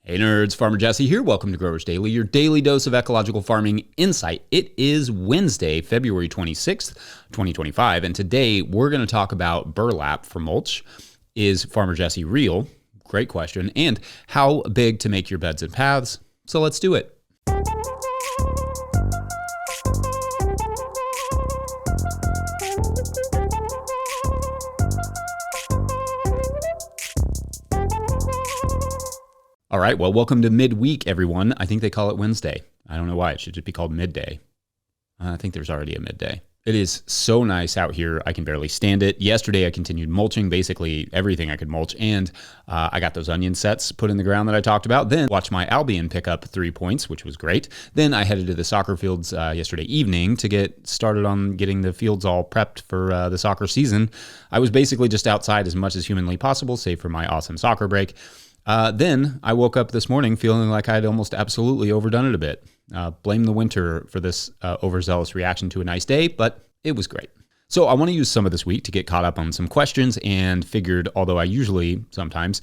Hey nerds, Farmer Jesse here. Welcome to Growers Daily, your daily dose of ecological farming insight. It is Wednesday, February 26th, 2025, and today we're going to talk about burlap for mulch. Is Farmer Jesse real? Great question. And how big to make your beds and paths. So let's do it. All right, well, welcome to midweek, everyone. I think they call it Wednesday. I don't know why. It should just be called midday. I think there's already a midday. It is so nice out here. I can barely stand it. Yesterday, I continued mulching basically everything I could mulch, and I got those onion sets put in the ground that I talked about. Then watched my Albion pick up 3 points, which was great. Then I headed to the soccer fields yesterday evening to get started on getting the fields all prepped for the soccer season. I was basically just outside as much as humanly possible, save for my awesome soccer break. Then I woke up this morning feeling like I'd almost absolutely overdone it a bit. Blame the winter for this overzealous reaction to a nice day, but it was great. So I want to use some of this week to get caught up on some questions and figured, although I usually sometimes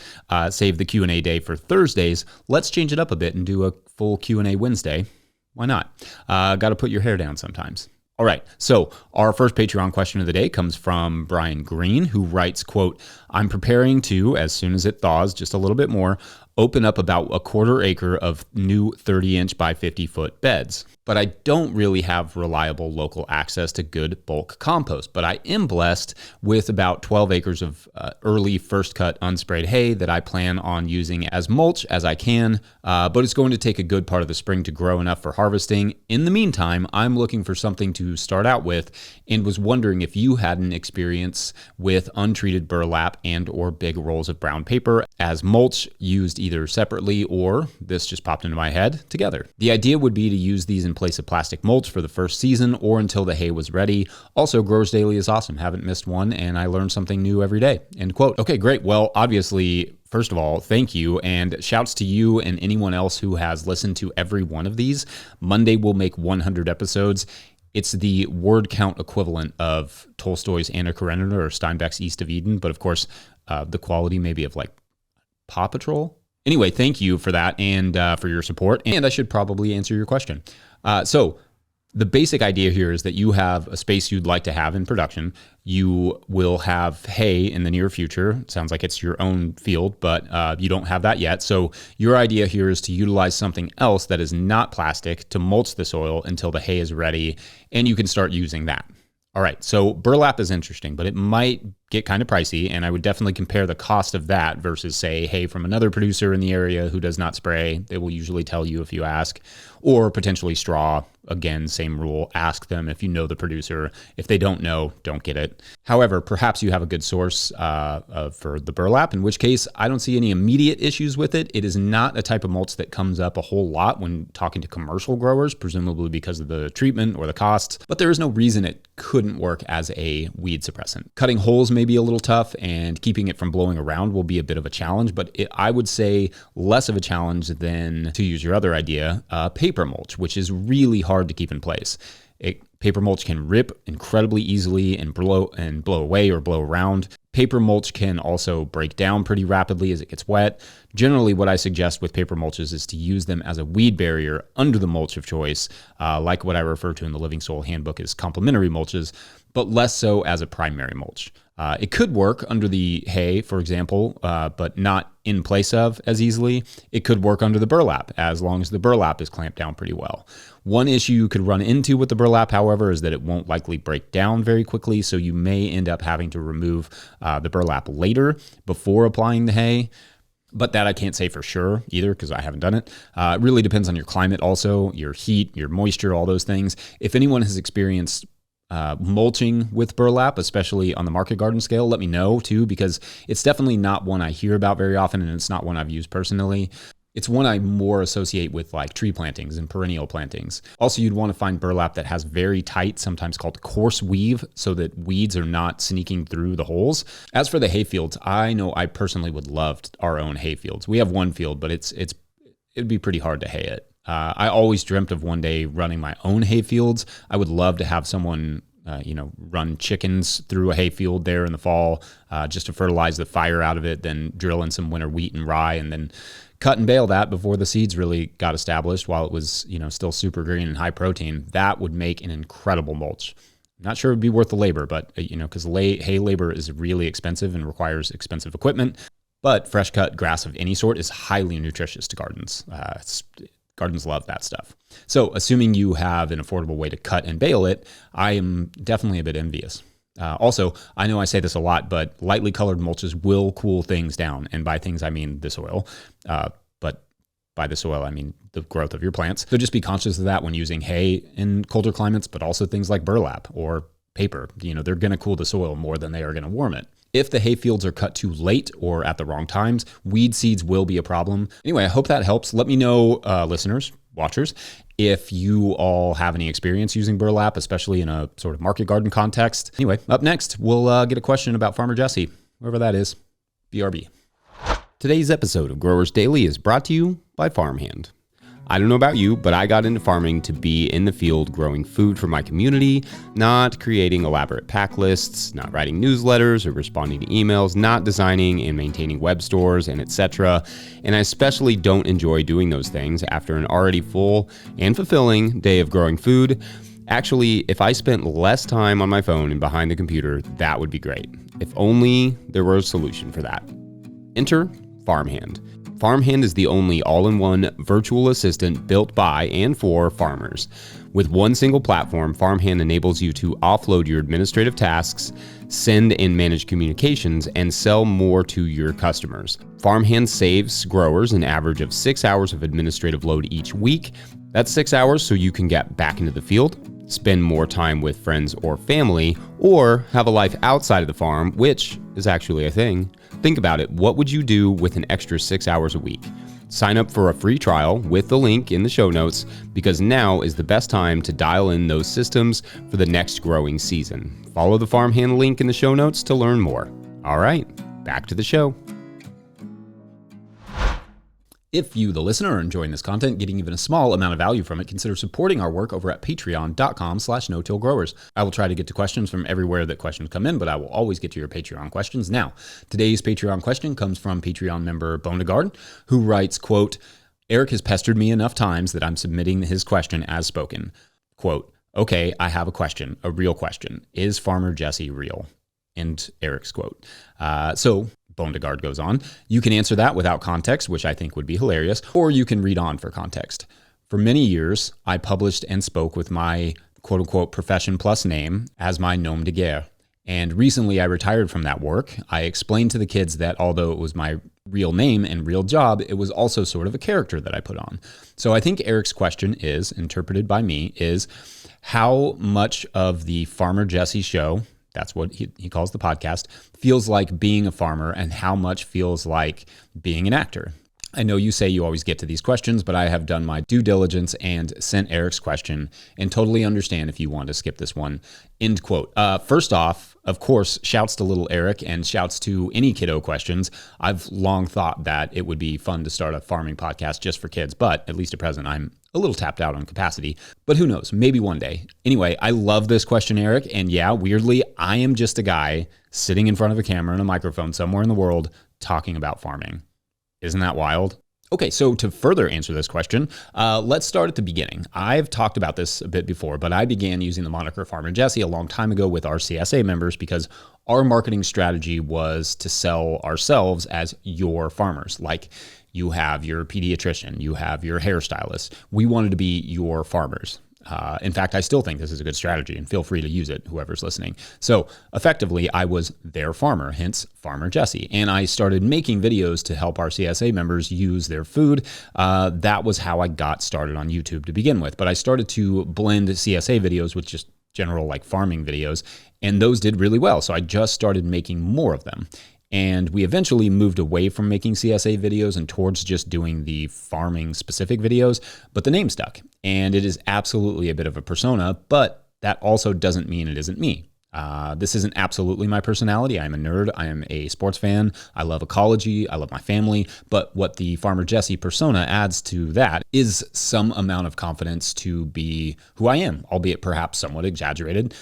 save the Q&A day for Thursdays, let's change it up a bit and do a full Q&A Wednesday. Why not? Got to put your hair down sometimes. All right, so our first Patreon question of the day comes from Brian Green, who writes, quote, I'm preparing to, as soon as it thaws just a little bit more, open up about a 1/4 acre of new 30-inch by 50-foot beds. But I don't really have reliable local access to good bulk compost. But I am blessed with about 12 acres of early first cut unsprayed hay that I plan on using as mulch as I can. But it's going to take a good part of the spring to grow enough for harvesting. In the meantime, I'm looking for something to start out with and was wondering if you had an experience with untreated burlap and or big rolls of brown paper as mulch used either separately or, this just popped into my head, together. The idea would be to use these in place of plastic mulch for the first season or until the hay was ready. Also, Growers Daily is awesome. Haven't missed one, and I learn something new every day. End quote. Okay, great. Well, obviously, first of all, thank you, and shouts to you and anyone else who has listened to every one of these. Monday will make 100 episodes. It's the word count equivalent of Tolstoy's Anna Karenina or Steinbeck's East of Eden, but of course, the quality maybe of like Paw Patrol. Anyway, thank you for that and for your support. And I should probably answer your question. So the basic idea here is that you have a space you'd like to have in production. You will have hay in the near future. It sounds like it's your own field, but you don't have that yet. So your idea here is to utilize something else that is not plastic to mulch the soil until the hay is ready, and you can start using that. All right, so burlap is interesting, but it might get kind of pricey, and I would definitely compare the cost of that versus, say, hay from another producer in the area who does not spray. They will usually tell you if you ask, or potentially straw. Again, same rule. Ask them if you know the producer. If they don't know, don't get it. However, perhaps you have a good source for the burlap, in which case I don't see any immediate issues with it. It is not a type of mulch that comes up a whole lot when talking to commercial growers, presumably because of the treatment or the costs, but there is no reason it couldn't work as a weed suppressant. Cutting holes may be a little tough, and keeping it from blowing around will be a bit of a challenge, but I would say less of a challenge than, to use your other idea, paper mulch, which is really hard to keep in place. Paper mulch can rip incredibly easily and blow away or blow around. Paper mulch can also break down pretty rapidly as it gets wet. Generally, what I suggest with paper mulches is to use them as a weed barrier under the mulch of choice, like what I refer to in the Living Soil Handbook as complementary mulches, but less so as a primary mulch. It could work under the hay, for example, but not in place of as easily. It could work under the burlap as long as the burlap is clamped down pretty well. One issue you could run into with the burlap, however, is that it won't likely break down very quickly, so you may end up having to remove the burlap later before applying the hay. But that I can't say for sure either because I haven't done it. It really depends on your climate also, your heat, your moisture, all those things. If anyone has experienced mulching with burlap, especially on the market garden scale, let me know too, because it's definitely not one I hear about very often, and it's not one I've used personally. It's one I more associate with like tree plantings and perennial plantings. Also, you'd want to find burlap that has very tight, sometimes called coarse weave, so that weeds are not sneaking through the holes. As for the hay fields, I know I personally would love our own hay fields. We have one field, but it'd be pretty hard to hay it. I always dreamt of one day running my own hay fields. I would love to have someone run chickens through a hay field there in the fall just to fertilize the fire out of it, then drill in some winter wheat and rye, and then cut and bale that before the seeds really got established while it was, still super green and high protein. That would make an incredible mulch. Not sure it would be worth the labor, but because hay labor is really expensive and requires expensive equipment. But fresh cut grass of any sort is highly nutritious to gardens. Gardens love that stuff. So assuming you have an affordable way to cut and bale it, I am definitely a bit envious. Also, I know I say this a lot, but lightly colored mulches will cool things down. And by things, I mean the soil. But by the soil, I mean the growth of your plants. So just be conscious of that when using hay in colder climates, but also things like burlap or paper. They're going to cool the soil more than they are going to warm it. If the hay fields are cut too late or at the wrong times, weed seeds will be a problem. Anyway, I hope that helps. Let me know, listeners, watchers, if you all have any experience using burlap, especially in a sort of market garden context. Anyway, up next, we'll get a question about Farmer Jesse, whoever that is. BRB. Today's episode of Growers Daily is brought to you by Farmhand. I don't know about you, but I got into farming to be in the field growing food for my community, not creating elaborate pack lists, not writing newsletters or responding to emails, not designing and maintaining web stores, and etc. And I especially don't enjoy doing those things after an already full and fulfilling day of growing food. Actually, if I spent less time on my phone and behind the computer, that would be great. If only there were a solution for that. Enter Farmhand. Farmhand is the only all-in-one virtual assistant built by and for farmers. With one single platform, Farmhand enables you to offload your administrative tasks, send and manage communications, and sell more to your customers. Farmhand saves growers an average of 6 hours of administrative load each week. That's 6 hours so you can get back into the field, spend more time with friends or family, or have a life outside of the farm, which is actually a thing. Think about it. What would you do with an extra 6 hours a week? Sign up for a free trial with the link in the show notes, because now is the best time to dial in those systems for the next growing season. Follow the Farmhand link in the show notes to learn more. All right, back to the show. If you, the listener, are enjoying this content, getting even a small amount of value from it, consider supporting our work over at patreon.com/no-till-growers. I will try to get to questions from everywhere that questions come in, but I will always get to your Patreon questions. Now, today's Patreon question comes from Patreon member Bonegard, who writes, quote, Eric has pestered me enough times that I'm submitting his question as spoken. Quote, okay, I have a question, a real question. Is Farmer Jesse real? End Eric's quote. So Bonegard goes on, you can answer that without context, which I think would be hilarious, or you can read on for context. For many years, I published and spoke with my quote-unquote profession plus name as my nom de guerre. And recently I retired from that work. I explained to the kids that although it was my real name and real job, it was also sort of a character that I put on. So I think Eric's question is, interpreted by me, is how much of the Farmer Jesse show, that's what he calls the podcast, feels like being a farmer and how much feels like being an actor. I know you say you always get to these questions, but I have done my due diligence and sent Eric's question and totally understand if you want to skip this one. End quote. First off, of course, shouts to little Eric and shouts to any kiddo questions. I've long thought that it would be fun to start a farming podcast just for kids, but at least at present, I'm a little tapped out on capacity, but who knows, maybe one day. Anyway, I love this question, Eric. And yeah, weirdly, I am just a guy sitting in front of a camera and a microphone somewhere in the world talking about farming. Isn't that wild? Okay, so to further answer this question, let's start at the beginning. I've talked about this a bit before, but I began using the moniker Farmer Jesse a long time ago with our CSA members because our marketing strategy was to sell ourselves as your farmers. Like, you have your pediatrician, you have your hairstylist. We wanted to be your farmers. In fact, I still think this is a good strategy, and feel free to use it, whoever's listening. So effectively, I was their farmer, hence Farmer Jesse. And I started making videos to help our CSA members use their food. That was how I got started on YouTube to begin with. But I started to blend CSA videos with just general like farming videos, and those did really well. So I just started making more of them. And we eventually moved away from making CSA videos and towards just doing the farming specific videos, but the name stuck. And it is absolutely a bit of a persona, but that also doesn't mean it isn't me. This isn't absolutely my personality. I'm a nerd. I am a sports fan. I love ecology. I love my family. But what the Farmer Jesse persona adds to that is some amount of confidence to be who I am, albeit perhaps somewhat exaggerated,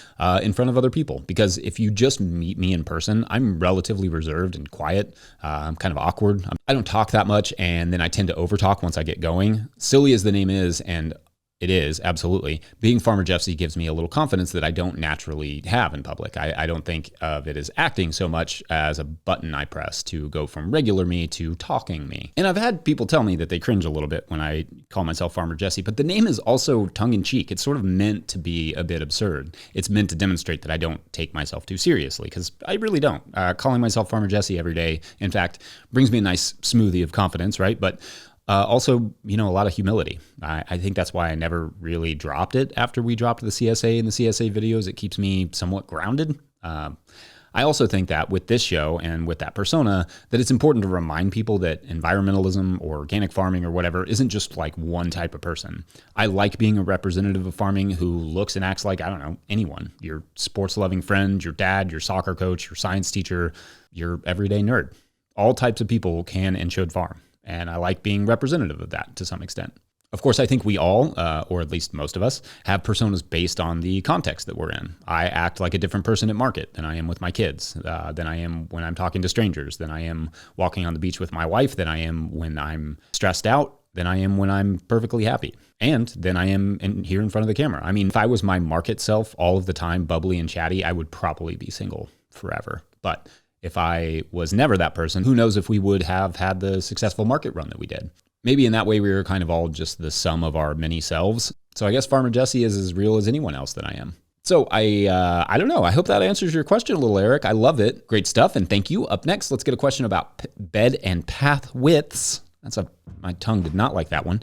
in front of other people. Because if you just meet me in person, I'm relatively reserved and quiet. I'm kind of awkward. I don't talk that much, and then I tend to overtalk once I get going. Silly as the name is, and it is, absolutely. Being Farmer Jesse gives me a little confidence that I don't naturally have in public. I don't think of it as acting so much as a button I press to go from regular me to talking me. And I've had people tell me that they cringe a little bit when I call myself Farmer Jesse, but the name is also tongue-in-cheek. It's sort of meant to be a bit absurd. It's meant to demonstrate that I don't take myself too seriously, because I really don't. Calling myself Farmer Jesse every day, in fact, brings me a nice smoothie of confidence, right? But also, a lot of humility. I think that's why I never really dropped it after we dropped the CSA and the CSA videos. It keeps me somewhat grounded. I also think that with this show and with that persona, that it's important to remind people that environmentalism or organic farming or whatever isn't just like one type of person. I like being a representative of farming who looks and acts like, I don't know, anyone. Your sports-loving friend, your dad, your soccer coach, your science teacher, your everyday nerd. All types of people can and should farm. And I like being representative of that to some extent. Of course, I think we all, or at least most of us, have personas based on the context that we're in. I act like a different person at market than I am with my kids, than I am when I'm talking to strangers, than I am walking on the beach with my wife, than I am when I'm stressed out, than I am when I'm perfectly happy, and than I am here in front of the camera. I mean, if I was my market self all of the time, bubbly and chatty, I would probably be single forever. But if I was never that person, who knows if we would have had the successful market run that we did. Maybe in that way, we were kind of all just the sum of our many selves. So I guess Farmer Jesse is as real as anyone else that I am. So I don't know. I hope that answers your question a little, Eric. I love it. Great stuff. And thank you. Up next, let's get a question about bed and path widths. My tongue did not like that one.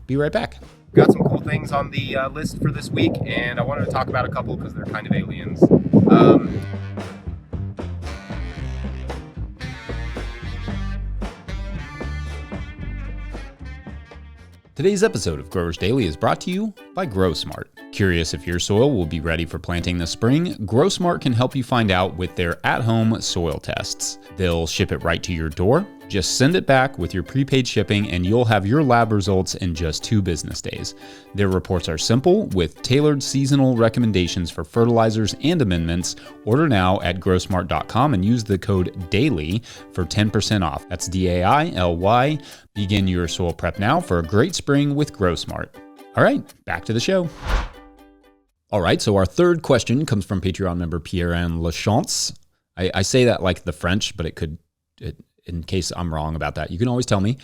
Be right back. Got some cool things on the list for this week, and I wanted to talk about a couple because they're kind of aliens. Today's episode of Growers Daily is brought to you by GrowSmart. Curious if your soil will be ready for planting this spring? GrowSmart can help you find out with their at-home soil tests. They'll ship it right to your door. Just send it back with your prepaid shipping and you'll have your lab results in just 2 business days. Their reports are simple with tailored seasonal recommendations for fertilizers and amendments. Order now at growsmart.com and use the code DAILY for 10% off. That's DAILY. Begin your soil prep now for a great spring with GrowSmart. All right, back to the show. All right, so our third question comes from Patreon member Pierre-Anne Lachance. I say that like the French, but in case I'm wrong about that, you can always tell me.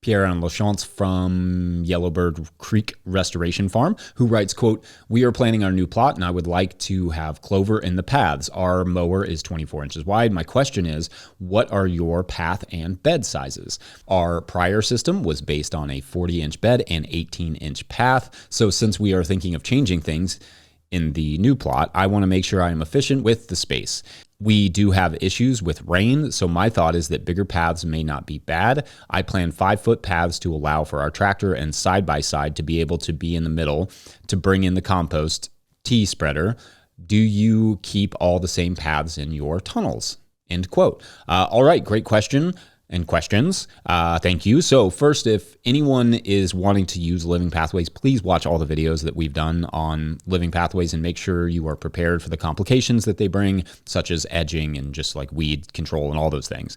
Pierre-Anne Lachance from Yellowbird Creek Restoration Farm, who writes, quote, "We are planting our new plot and I would like to have clover in the paths. Our mower is 24 inches wide. My question is, what are your path and bed sizes? Our prior system was based on a 40-inch bed and 18-inch path. So since we are thinking of changing things in the new plot, I want to make sure I am efficient with the space. We do have issues with rain, so my thought is that bigger paths may not be bad. I plan 5-foot paths to allow for our tractor and side-by-side to be able to be in the middle to bring in the compost T-spreader. Do you keep all the same paths in your tunnels?" End quote. All right, great question and questions. Thank you. So first, if anyone is wanting to use Living Pathways, please watch all the videos that we've done on Living Pathways and make sure you are prepared for the complications that they bring, such as edging and just like weed control and all those things.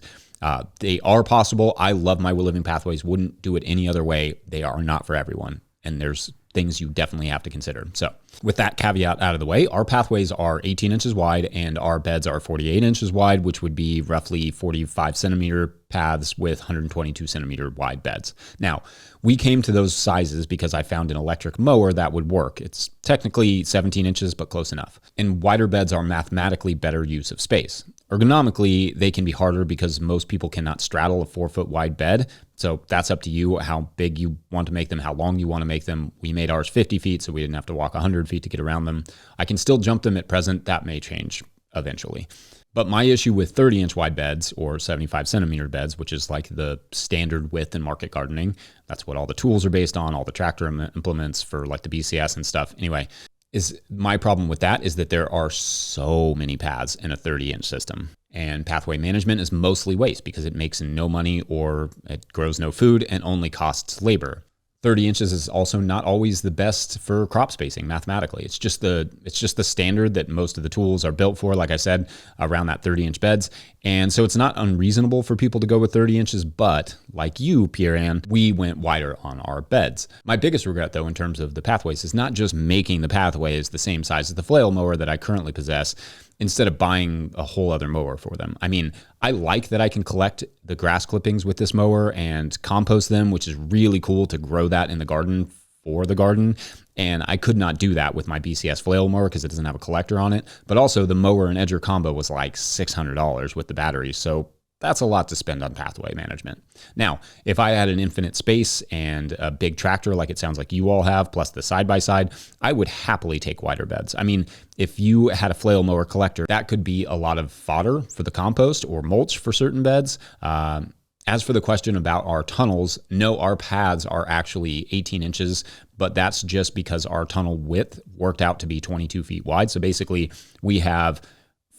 They are possible. I love my Living Pathways. Wouldn't do it any other way. They are not for everyone. And there's things you definitely have to consider. So with that caveat out of the way, our pathways are 18 inches wide and our beds are 48 inches wide, which would be roughly 45 centimeter paths with 122 centimeter wide beds. Now, we came to those sizes because I found an electric mower that would work. It's technically 17 inches, but close enough. And wider beds are mathematically better use of space. Ergonomically, they can be harder because most people cannot straddle a 4-foot wide bed. So that's up to you, how big you want to make them, how long you want to make them. We made ours 50 feet, so we didn't have to walk 100 feet to get around them. I can still jump them at present. That may change eventually. But my issue with 30-inch wide beds or 75 centimeter beds, which is like the standard width in market gardening, that's what all the tools are based on, all the tractor implements for like the BCS and stuff. Anyway, Is my problem with that is that there are so many paths in a 30-inch system. And pathway management is mostly waste because it makes no money or it grows no food and only costs labor. 30 inches is also not always the best for crop spacing mathematically. It's just the standard that most of the tools are built for, like I said, around that 30-inch beds. And so it's not unreasonable for people to go with 30 inches, but like you, Pierre Ann, we went wider on our beds. My biggest regret, though, in terms of the pathways is not just making the pathways the same size as the flail mower that I currently possess, instead of buying a whole other mower for them. I mean, I like that I can collect the grass clippings with this mower and compost them, which is really cool to grow that in the garden for the garden. And I could not do that with my BCS flail mower because it doesn't have a collector on it. But also the mower and edger combo was like $600 with the batteries. So that's a lot to spend on pathway management. Now, if I had an infinite space and a big tractor like it sounds like you all have, plus the side-by-side, I would happily take wider beds. I mean, if you had a flail mower collector, that could be a lot of fodder for the compost or mulch for certain beds. As for the question about our tunnels, no, our paths are actually 18 inches, but that's just because our tunnel width worked out to be 22 feet wide. So basically, we have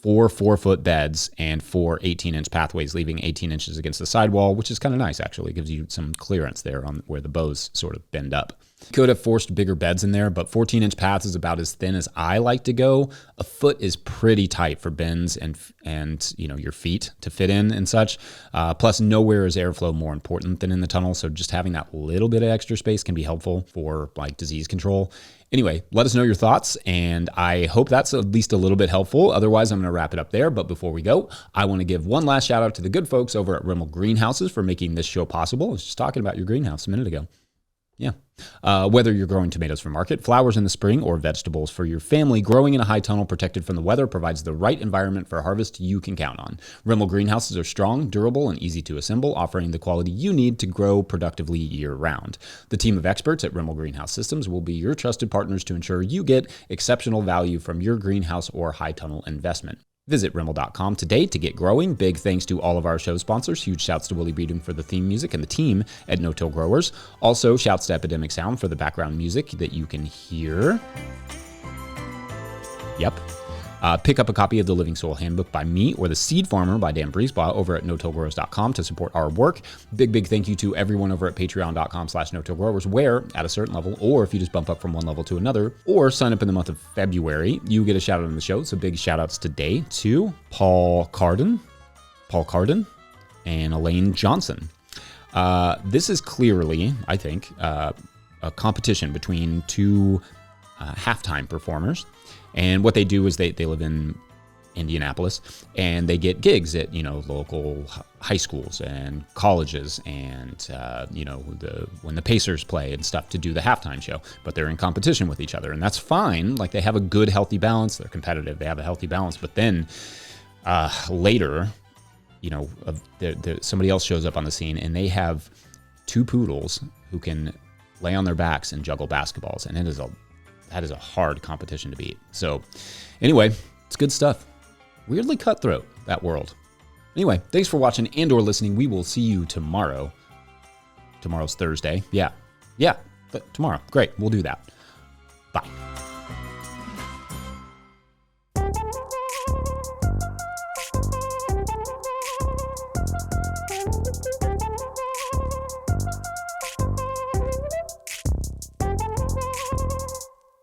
4 4-foot beds and 4 18-inch pathways, leaving 18 inches against the sidewall, which is kind of nice, actually. It gives you some clearance there on where the bows sort of bend up. Could have forced bigger beds in there, but 14-inch paths is about as thin as I like to go. A foot is pretty tight for bins and you know, your feet to fit in and such. Plus, nowhere is airflow more important than in the tunnel, so just having that little bit of extra space can be helpful for like disease control. Anyway, let us know your thoughts, and I hope that's at least a little bit helpful. Otherwise, I'm going to wrap it up there. But before we go, I want to give one last shout out to the good folks over at Rimmel Greenhouses for making this show possible. I was just talking about your greenhouse a minute ago. Yeah. Whether you're growing tomatoes for market, flowers in the spring, or vegetables for your family, growing in a high tunnel protected from the weather provides the right environment for a harvest you can count on. Rimmel greenhouses are strong, durable, and easy to assemble, offering the quality you need to grow productively year-round. The team of experts at Rimmel Greenhouse Systems will be your trusted partners to ensure you get exceptional value from your greenhouse or high tunnel investment. Visit Rimmel.com today to get growing. Big thanks to all of our show sponsors. Huge shouts to Willie Beedum for the theme music and the team at No-Till Growers. Also, shouts to Epidemic Sound for the background music that you can hear. Yep. Pick up a copy of the Living Soil Handbook by me or The Seed Farmer by Dan Briesbaugh over at no-tillgrowers.com to support our work. Big thank you to everyone over at patreon.com/no-tillgrowers, where at a certain level, or if you just bump up from one level to another, or sign up in the month of February, you get a shout out on the show. So big shout outs today to Paul Carden, and Elaine Johnson. This is clearly, I think, a competition between two halftime performers. And what they do is they live in Indianapolis, and they get gigs at, you know, local high schools and colleges and, you know, when the Pacers play and stuff to do the halftime show. But they're in competition with each other, and that's fine. Like, they have a good, healthy balance. They're competitive. They have a healthy balance. But then later, you know, somebody else shows up on the scene, and they have two poodles who can lay on their backs and juggle basketballs, and that is a hard competition to beat. So anyway, it's good stuff. Weirdly cutthroat, that world. Anyway, thanks for watching and or listening. We will see you tomorrow. Tomorrow's Thursday. Yeah, tomorrow. Great, we'll do that. Bye.